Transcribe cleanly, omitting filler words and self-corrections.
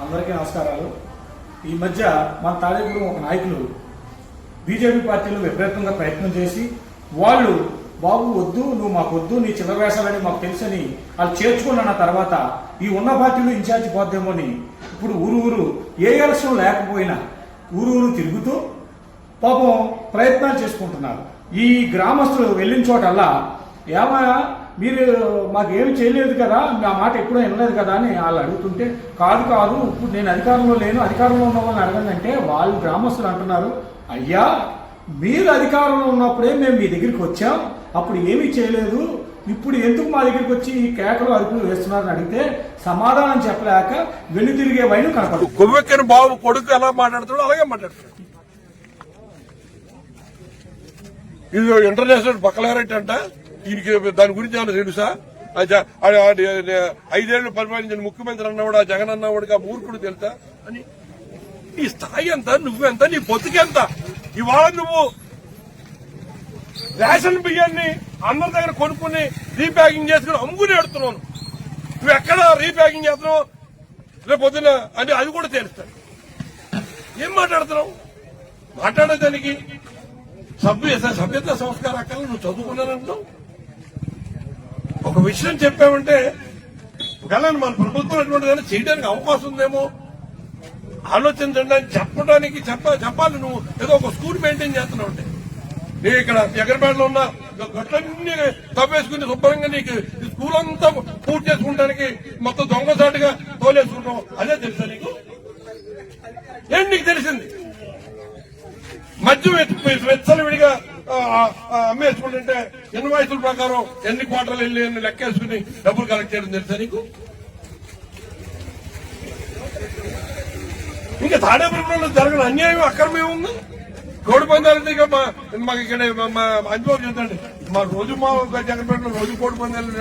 అందరికీ నమస్కారాలు. ఈ మధ్య మన తాడేపూడి ఒక నాయకులు బీజేపీ పార్టీలు విపరీతంగా ప్రయత్నం చేసి వాళ్ళు బాబు వద్దు, నువ్వు మాకు వద్దు, నీ చిల్లర వేషాలని మాకు తెలుసని వాళ్ళు చేర్చుకున్న తర్వాత ఈ ఉన్న పార్టీలు ఇన్ఛార్జి పోద్దేమో అని ఇప్పుడు ఊరు ఏ ఎలక్షన్ లేకపోయినా ఊరు తిరుగుతూ పాపం ప్రయత్నాలు చేసుకుంటున్నారు. ఈ గ్రామస్తులు వెళ్ళిన చోటల్లా ఏమయ్యా మీరు మాకేమి చేయలేదు కదా, నా మాట ఎప్పుడూ వినలేదు కదా అని వాళ్ళు అడుగుతుంటే కాదు ఇప్పుడు నేను అధికారంలో లేను, అధికారంలో ఉన్న వాళ్ళని అడగండి. వాళ్ళు గ్రామస్తులు అంటున్నారు, అయ్యా మీరు అధికారంలో ఉన్నప్పుడే మేము మీ దగ్గరికి వచ్చాం, అప్పుడు ఏమీ చేయలేదు, ఇప్పుడు ఎందుకు మా దగ్గరికి వచ్చి ఈ కేకలు అరుపులు వేస్తున్నారని అడిగితే సమాధానం చెప్పలేక వెన్ను తిరిగే వైను కనపడు. కొవ్వెక్కిన బాబు కొడుకు ఎలా మాట్లాడుతాడో అలాగే మాట్లాడతాడు. ఇది ఇంటర్నేషనల్ బకలారెట్ అంట, ఈయనకి దాని గురించి ఏమైనా తెలుసా? 5 ఏళ్లు పరిపాలించిన ముఖ్యమంత్రి అన్నవాడు, ఆ జగన్ అన్నవాడికి ఆ మూర్ఖుడు తెలుసా అని. నీ స్థాయి ఎంత, నువ్వెంత, నీ బతుకెంత? ఇవాళ నువ్వు రేషన్ బియ్యాన్ని అందరి దగ్గర కొనుక్కుని రీప్యాకింగ్ చేసుకుని అమ్ముకుని పెడుతున్నావు. నువ్వు ఎక్కడ రీప్యాకింగ్ చేస్తున్నావు రేపు పొద్దున అంటే అది కూడా తెలుస్తాడు. ఏం మాట్లాడుతున్నావు? మాట్లాడేదానికి సభ్యత సంస్కారాలు నువ్వు చదువుకున్నానంటున్నావు. ఒక విషయం చెప్పామంటే ఒకవేళ మన ప్రభుత్వం అటువంటిదైనా చేయడానికి అవకాశం ఉందేమో ఆలోచించండి, చెప్పడానికి చెప్పాలి. నువ్వు ఏదో ఒక స్కూల్ మెయింటైన్ చేస్తున్నావు అంటే నేను ఇక్కడ జగన్పేటలో ఉన్న గట్లన్నీ తవ్వేసుకుని శుభ్రంగా నీకు స్కూల్ అంతా పూర్తి చేసుకుంటానికి మొత్తం దొంగసాటుగా తోలేసుకుంటావు. అదే తెలుసా నీకు? ఏంటి నీకు తెలిసింది? మద్యం వెచ్చలవిడిగా అమ్మేసుకుంటుంటే ఇన్వాయిసుల ప్రకారం ఎన్ని క్వార్టర్లు వెళ్ళి ఎన్ని లెక్కేసుకుని డబ్బులు కలెక్ట్ చేయడం తెలుసా నీకు? ఇంకా తాడేపల్లిలో జరగని అన్యాయం అక్రమం ఉంది. కోడి పందాలంటే ఇక మాకు ఇక్కడ అంజబాబు చెప్తాండి, మా రోజు మా జగన్పేటలో రోజు కోడి పందాలు